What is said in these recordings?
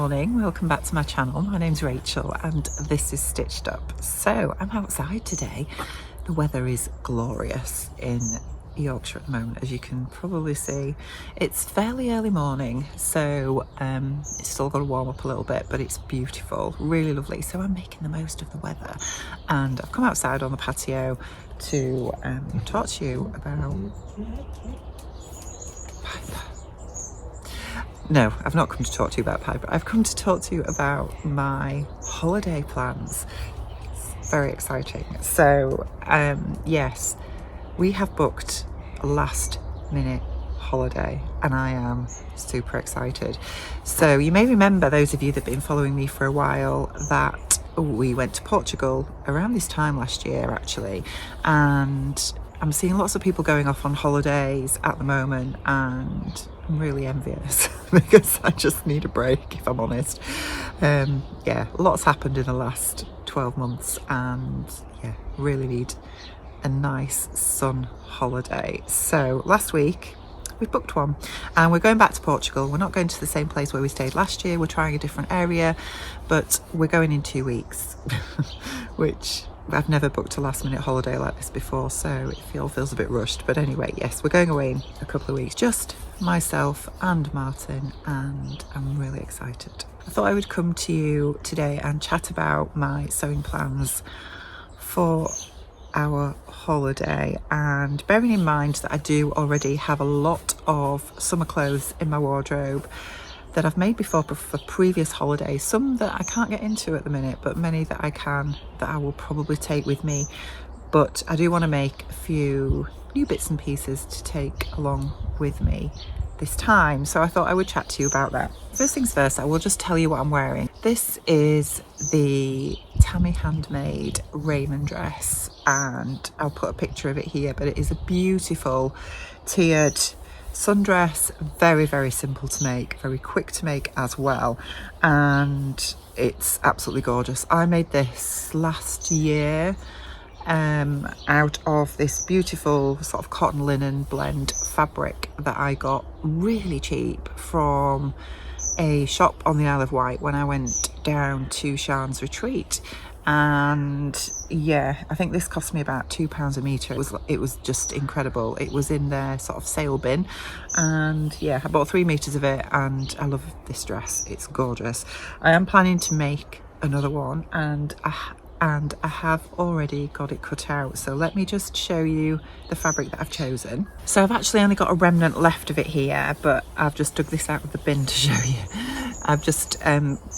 morning, welcome back to my channel. My name's Rachel and this is Stitched Up. So I'm outside today. The weather is glorious in Yorkshire at the moment, as you can probably see. It's fairly early morning, so it's still got to warm up a little bit, but it's beautiful, really lovely. So I'm making the most of the weather, and I've come outside on the patio to talk to you about Piper. No, I've not come to talk to you about Piper. I've come to talk to you about my holiday plans. It's very exciting. So yes, we have booked a last minute holiday and I am super excited. So you may remember, those of you that have been following me for a while, that we went to Portugal around this time last year actually, and I'm seeing lots of people going off on holidays at the moment and I'm really envious because I just need a break, if I'm honest. Yeah, lots happened in the last 12 months and yeah, really need a nice sun holiday. So last week we booked one and we're going back to Portugal. We're not going to the same place where we stayed last year. We're trying a different area, but we're going in 2 weeks, which I've never booked a last minute holiday like this before, so it all feels a bit rushed. But anyway, yes, we're going away in a couple of weeks, just myself and Martin, and I'm really excited. I thought I would come to you today and chat about my sewing plans for our holiday, and bearing in mind that I do already have a lot of summer clothes in my wardrobe that I've made before for previous holidays, some that I can't get into at the minute, but many that I can, that I will probably take with me. But I do want to make a few new bits and pieces to take along with me this time, so I thought I would chat to you about that. First things first, I will just tell you what I'm wearing. This is the Tammy Handmade Raymond dress, and I'll put a picture of it here, but it is a beautiful tiered sundress, very, very simple to make, very quick to make as well, and it's absolutely gorgeous. I made this last year out of this beautiful sort of cotton linen blend fabric that I got really cheap from a shop on the Isle of Wight when I went down to Sharn's retreat. And yeah, I think this cost me about £2 a metre. It was just incredible. It was in their sort of sale bin, and yeah, I bought 3 meters of it and I love this dress. It's gorgeous. I am planning to make another one, and I have already got it cut out. So let me just show you the fabric that I've chosen. So I've actually only got a remnant left of it here, but I've just dug this out of the bin to show you. I've just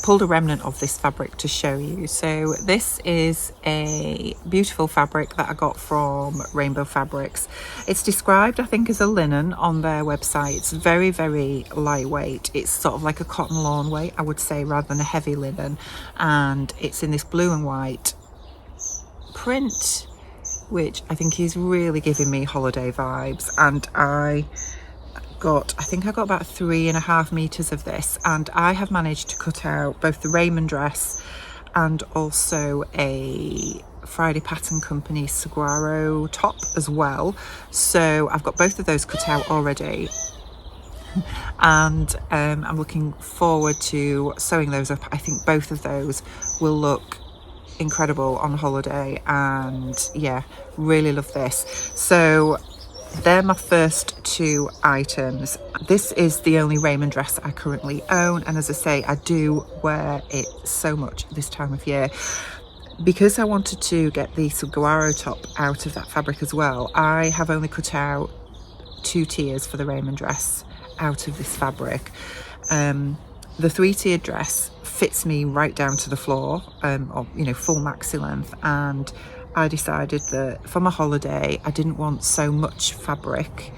pulled a remnant of this fabric to show you. So this is a beautiful fabric that I got from Rainbow Fabrics. It's described, I think, as a linen on their website. It's very, very lightweight. It's sort of like a cotton lawn weight, I would say, rather than a heavy linen. And it's in this blue and white print, which I think is really giving me holiday vibes. And I think I got about 3.5 meters of this, and I have managed to cut out both the Raymond dress and also a Friday Pattern Company Saguaro top as well. So I've got both of those cut out already, and I'm looking forward to sewing those up. I think both of those will look incredible on holiday, and yeah, really love this. So they're my first 2 items. This is the only Raymond dress I currently own, and as I say, I do wear it so much this time of year. Because I wanted to get the Saguaro top out of that fabric as well, I have only cut out 2 tiers for the Raymond dress out of this fabric. The 3-tiered dress fits me right down to the floor, or you know, full maxi length, and I decided that for my holiday I didn't want so much fabric,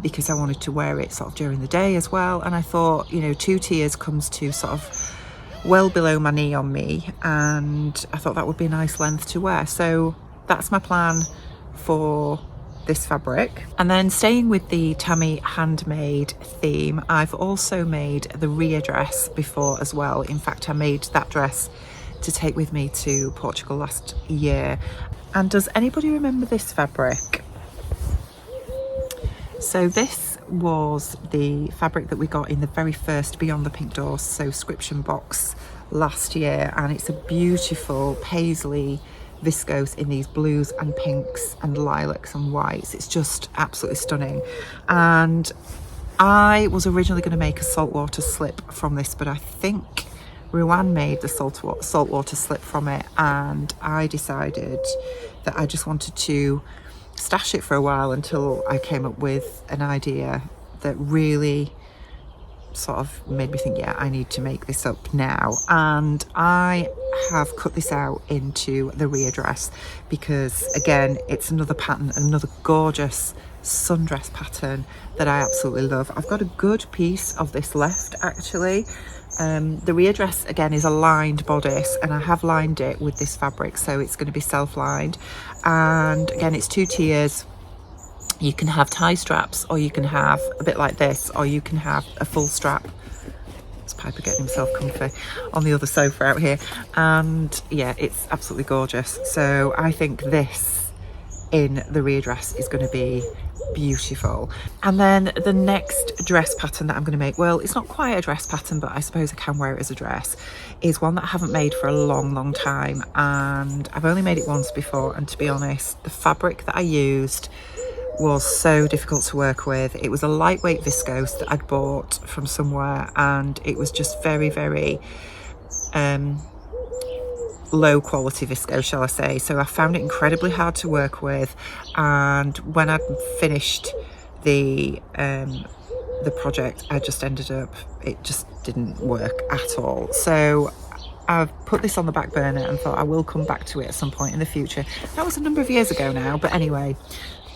because I wanted to wear it sort of during the day as well. And I thought, you know, 2 tiers comes to sort of well below my knee on me, and I thought that would be a nice length to wear. So that's my plan for this fabric. And then staying with the Tammy Handmade theme, I've also made the Ria dress before as well. In fact, I made that dress to take with me to Portugal last year. And does anybody remember this fabric? So this was the fabric that we got in the very first Beyond the Pink Door subscription box last year, and it's a beautiful paisley viscose in these blues and pinks and lilacs and whites. It's just absolutely stunning. And I was originally going to make a saltwater slip from this, but I think Ruan made the saltwater slip from it, and I decided that I just wanted to stash it for a while until I came up with an idea that really sort of made me think, yeah, I need to make this up now. And I have cut this out into the rear dress because, again, it's another pattern, another gorgeous sundress pattern that I absolutely love. I've got a good piece of this left, actually. The rear dress, again, is a lined bodice, and I have lined it with this fabric, so it's going to be self-lined. And again, it's 2 tiers. You can have tie straps, or you can have a bit like this, or you can have a full strap. It's Piper getting himself comfy on the other sofa out here. And yeah, it's absolutely gorgeous. So I think this in the rear dress is going to be beautiful. And then the next dress pattern that I'm going to make, well, it's not quite a dress pattern, but I suppose I can wear it as a dress, is one that I haven't made for a long time, and I've only made it once before, and to be honest, the fabric that I used was so difficult to work with. It was a lightweight viscose that I'd bought from somewhere, and it was just very low quality viscose, shall I say. So I found it incredibly hard to work with, and when I'd finished the project, I just ended up, it just didn't work at all. So I've put this on the back burner and thought I will come back to it at some point in the future. That was a number of years ago now, but anyway,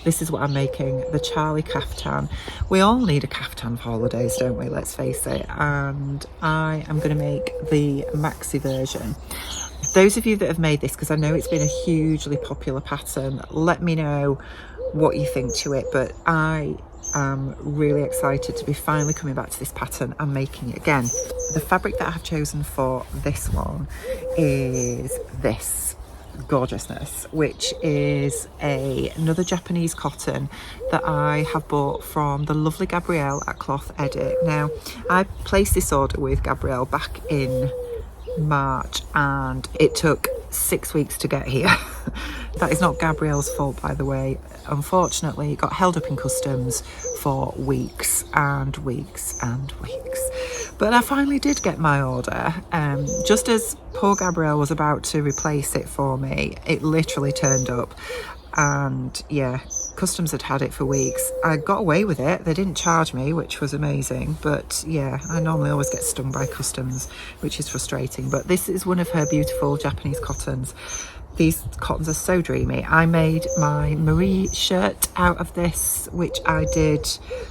this is what I'm making, the Charlie Caftan. We all need a caftan for holidays, don't we? Let's face it. And I am going to make the maxi version. Those of you that have made this, because I know it's been a hugely popular pattern, let me know what you think to it. But I am really excited to be finally coming back to this pattern and making it again. The fabric that I have chosen for this one is this gorgeousness, which is another Japanese cotton that I have bought from the lovely Gabrielle at Cloth Edit. Now, I placed this order with Gabrielle back in March, and it took 6 weeks to get here. That is not Gabrielle's fault, by the way. Unfortunately, it got held up in customs for weeks and weeks and weeks. But I finally did get my order. Just as poor Gabrielle was about to replace it for me, it literally turned up. And yeah, customs had it for weeks. I got away with it. They didn't charge me, which was amazing. But yeah, I normally always get stung by customs, which is frustrating. But this is one of her beautiful Japanese cottons. These cottons are so dreamy. I made my Marie shirt out of this, which I did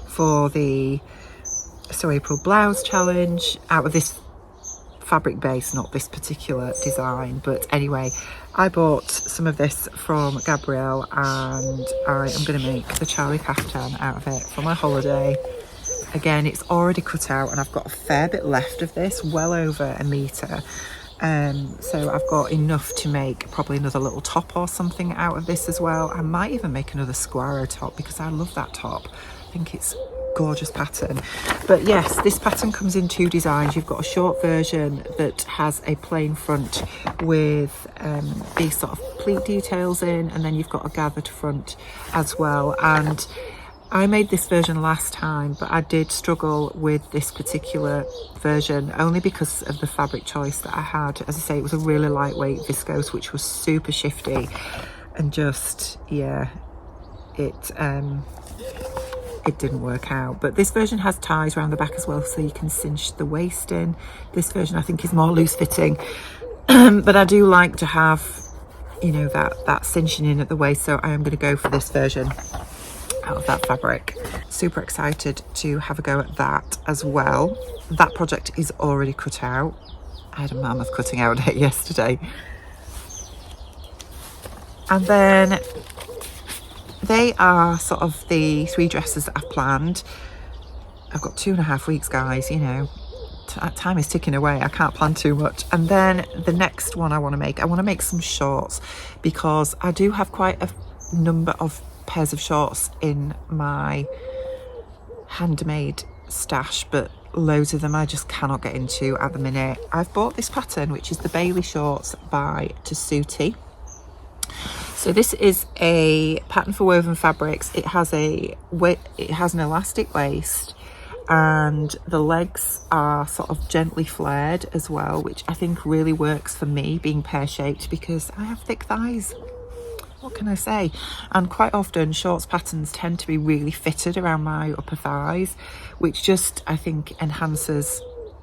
for the So April Blouse Challenge, out of this fabric base, not this particular design. But anyway, I bought some of this from Gabrielle, and I am going to make the Charlie Caftan out of it for my holiday. Again, it's already cut out, and I've got a fair bit left of this, well over a metre. So I've got enough to make probably another little top or something out of this as well. I might even make another Saguaro top because I love that top. I think it's a gorgeous pattern. But yes, this pattern comes in 2 designs. You've got a short version that has a plain front with these sort of pleat details in, and then you've got a gathered front as well. And I made this version last time, but I did struggle with this particular version only because of the fabric choice that I had. As I say, it was a really lightweight viscose, which was super shifty, and just, yeah, it didn't work out. But this version has ties around the back as well, so you can cinch the waist in. This version I think is more loose fitting, but I do like to have, you know, that cinching in at the waist, so I am going to go for this version out of that fabric. Super excited to have a go at that as well. That project is already cut out. I had a mammoth cutting out day yesterday. And then they are sort of the 3 dresses that I've planned. I've got 2.5 weeks, guys, you know, time is ticking away. I can't plan too much. And then the next one I want to make some shorts, because I do have quite a number of pairs of shorts in my handmade stash, but loads of them I just cannot get into at the minute. I've bought this pattern, which is the Bailee shorts by Tessuti. So this is a pattern for woven fabrics. It has an elastic waist, and the legs are sort of gently flared as well, which I think really works for me, being pear-shaped, because I have thick thighs. What can I say? And quite often shorts patterns tend to be really fitted around my upper thighs, which just, I think, enhances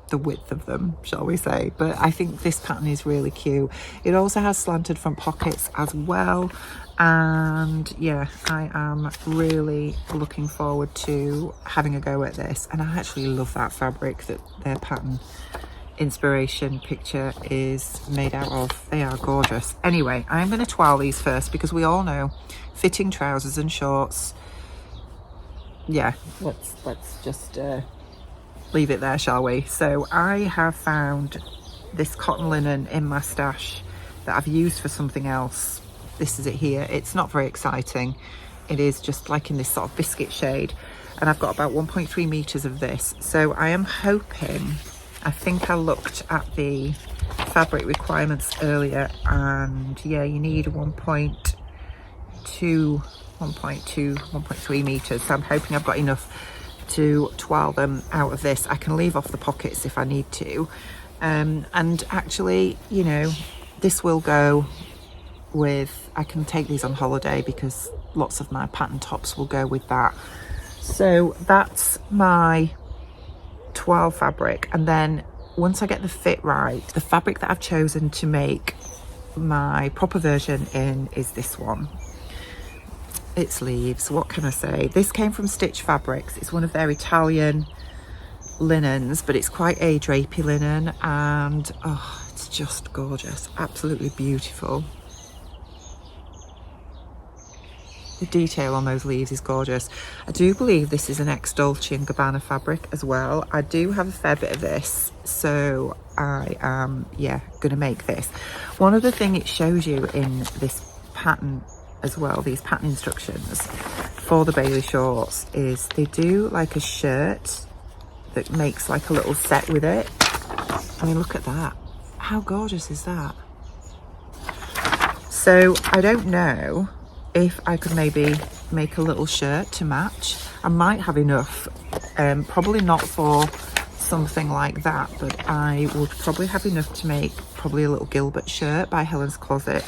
the width of them, shall we say. But I think this pattern is really cute. It also has slanted front pockets as well, and yeah, I am really looking forward to having a go at this. And I actually love that fabric that their pattern inspiration picture is made out of. They are gorgeous. Anyway, I'm going to twirl these first, because we all know fitting trousers and shorts, yeah, let's just leave it there, shall we? So I have found this cotton linen in my stash that I've used for something else. This is it here. It's not very exciting. It is just like in this sort of biscuit shade, and I've got about 1.3 meters of this. So I am hoping, I think I looked at the fabric requirements earlier, and yeah, you need 1.3 meters. So I'm hoping I've got enough to twirl them out of this. I can leave off the pockets if I need to. And actually, you know, this will go with, I can take these on holiday, because lots of my pattern tops will go with that. So that's my twirl fabric. And then once I get the fit right, the fabric that I've chosen to make my proper version in is this one. It's leaves. What can I say? This came from Stitch Fabrics. It's one of their Italian linens, but it's quite a drapey linen, and oh, it's just gorgeous. Absolutely beautiful. The detail on those leaves is gorgeous. I do believe this is an ex-Dolce & Gabbana fabric as well. I do have a fair bit of this, so I am, yeah, gonna make this. One other thing it shows you in this pattern as well, these pattern instructions for the Bailee shorts, is they do like a shirt that makes like a little set with it. I mean, look at that. How gorgeous is that? So I don't know if I could maybe make a little shirt to match. I might have enough, probably not for something like that, but I would probably have enough to make probably a little Gilbert shirt by Helen's Closet,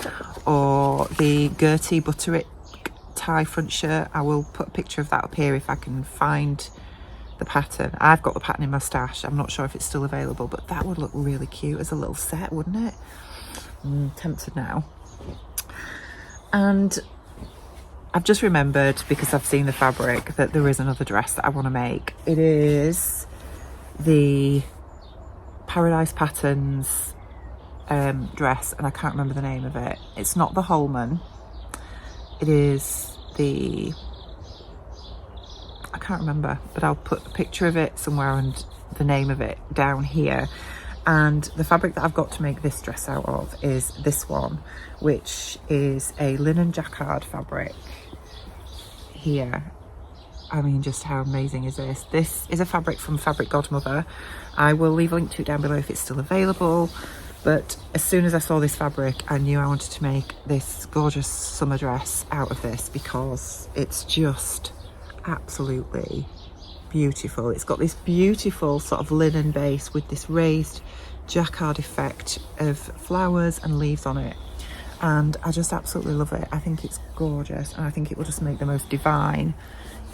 or the Gertie Butterick tie front shirt. I will put a picture of that up here if I can find the pattern. I've got the pattern in my stash. I'm not sure if it's still available, but that would look really cute as a little set, wouldn't it? Tempted now. And I've just remembered, because I've seen the fabric, that there is another dress that I want to make. It is the Paradise Patterns dress, and I can't remember the name of it. It's not the Holman. It is the, I can't remember, but I'll put a picture of it somewhere and the name of it down here. And the fabric that I've got to make this dress out of is this one, which is a linen Jacquard fabric here. I mean, just how amazing is this? This is a fabric from Fabric Godmother. I will leave a link to it down below if it's still available. But as soon as I saw this fabric, I knew I wanted to make this gorgeous summer dress out of this, because it's just absolutely beautiful. It's got this beautiful sort of linen base with this raised Jacquard effect of flowers and leaves on it, and I just absolutely love it. I think it's gorgeous, and I think it will just make the most divine,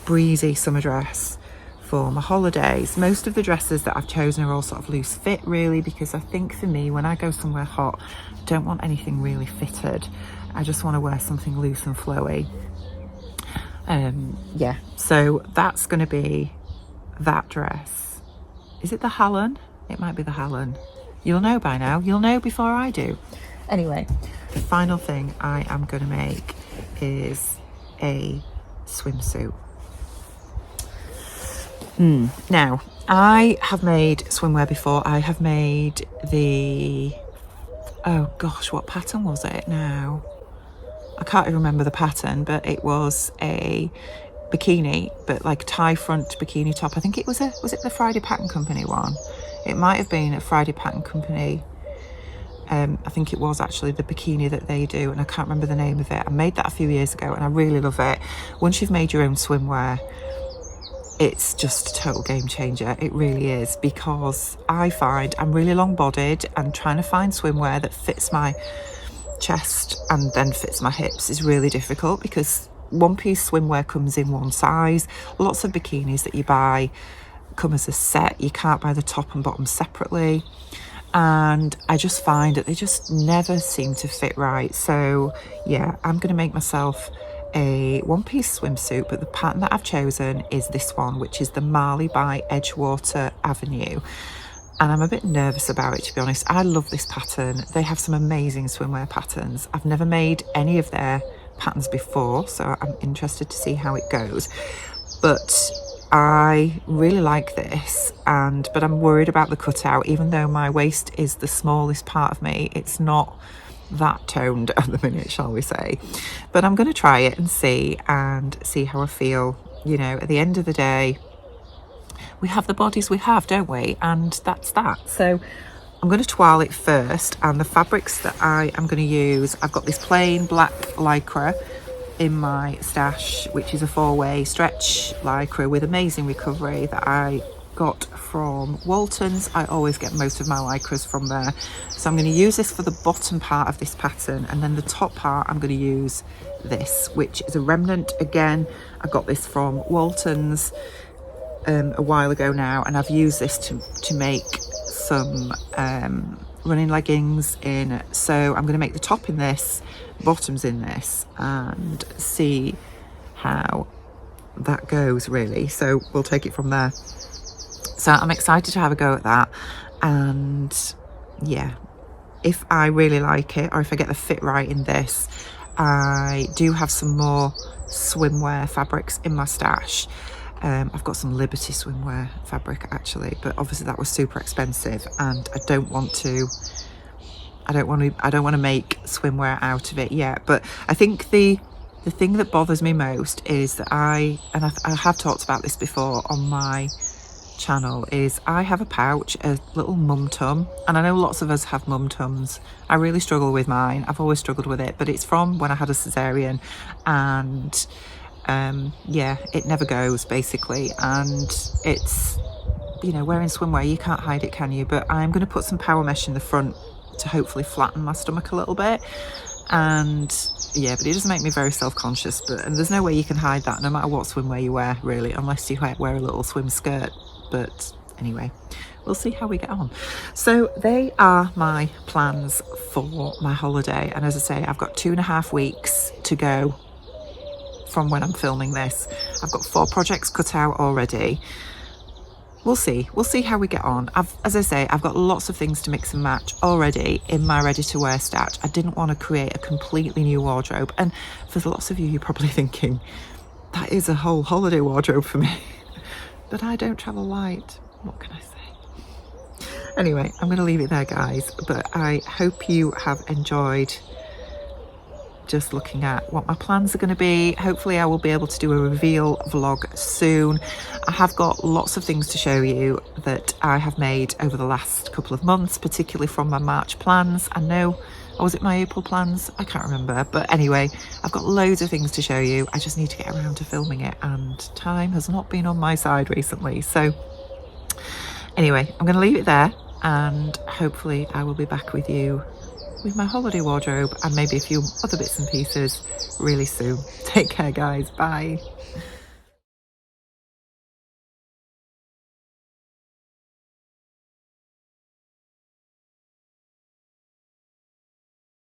breezy summer dress for my holidays. Most of the dresses that I've chosen are all sort of loose fit, really, because I think for me, when I go somewhere hot, I don't want anything really fitted. I just want to wear something loose and flowy. Yeah, so that's going to be that dress. Is it the Hallon? It might be the Hallon. You'll know by now. You'll know before I do. Anyway, the final thing I am going to make is a swimsuit. Now, I have made swimwear before. I have made the, oh gosh, what pattern was it now? I can't even remember the pattern, but it was a bikini, but like a tie front bikini top. I think it was it the Friday Pattern Company one? It might have been a Friday Pattern Company. I think it was actually the bikini that they do, and I can't remember the name of it. I made that a few years ago and I really love it. Once you've made your own swimwear, it's just a total game changer. It really is, because I find I'm really long bodied, and trying to find swimwear that fits my chest and then fits my hips is really difficult, because one piece swimwear comes in one size. Lots of bikinis that you buy come as a set. You can't buy the top and bottom separately, and I just find that they just never seem to fit right. So yeah, I'm gonna make myself a one-piece swimsuit, but the pattern that I've chosen is this one, which is the Marley by Edgewater Avenue, and I'm a bit nervous about it, to be honest. I love this pattern. They have some amazing swimwear patterns. I've never made any of their patterns before, so I'm interested to see how it goes, but I really like this, but I'm worried about the cutout. Even though my waist is the smallest part of me, it's not that toned at the minute, shall we say. But I'm going to try it and see how I feel. You know, at the end of the day, we have the bodies we have, don't we? And that's that. So I'm going to toile it first, and the fabrics that I am going to use, I've got this plain black lycra in my stash, which is a 4-way stretch lycra with amazing recovery that I got from Walton's. I always get most of my lycras from there. So I'm going to use this for the bottom part of this pattern, and then the top part I'm going to use this, which is a remnant. Again, I got this from Walton's a while ago now, and I've used this to make some running leggings in. So I'm going to make the top in this, bottoms in this, and see how that goes, really. So we'll take it from there. So I'm excited to have a go at that, and yeah, if I really like it, or if I get the fit right in this, I do have some more swimwear fabrics in my stash. I've got some Liberty swimwear fabric actually, but obviously that was super expensive, and I don't want to make swimwear out of it yet. But I think the thing that bothers me most is that I have talked about this before on my channel, is I have a pouch, a little mum tum, and I know lots of us have mum tums. I really struggle with mine. I've always struggled with it, but it's from when I had a cesarean, and yeah, it never goes basically, and it's, you know, wearing swimwear, you can't hide it, can you? But I'm going to put some power mesh in the front to hopefully flatten my stomach a little bit, and yeah, but it doesn't make me very self-conscious, and there's no way you can hide that no matter what swimwear you wear, really, unless you wear a little swim skirt. But anyway, we'll see how we get on. So they are my plans for my holiday, and as I say, I've got 2.5 weeks to go from when I'm filming this. I've got 4 projects cut out already. We'll see how we get on. As I say, I've got lots of things to mix and match already in my ready to wear stash. I didn't want to create a completely new wardrobe, and for lots of you, you're probably thinking that is a whole holiday wardrobe for me. But I don't travel light. What can I say? Anyway, I'm going to leave it there, guys. But I hope you have enjoyed just looking at what my plans are going to be. Hopefully I will be able to do a reveal vlog soon. I have got lots of things to show you that I have made over the last couple of months, particularly from my March plans. I know, or was it my April plans? I can't remember. But anyway, I've got loads of things to show you. I just need to get around to filming it, and time has not been on my side recently. So anyway, I'm going to leave it there, and hopefully I will be back with you with my holiday wardrobe and maybe a few other bits and pieces really soon. Take care, guys. Bye.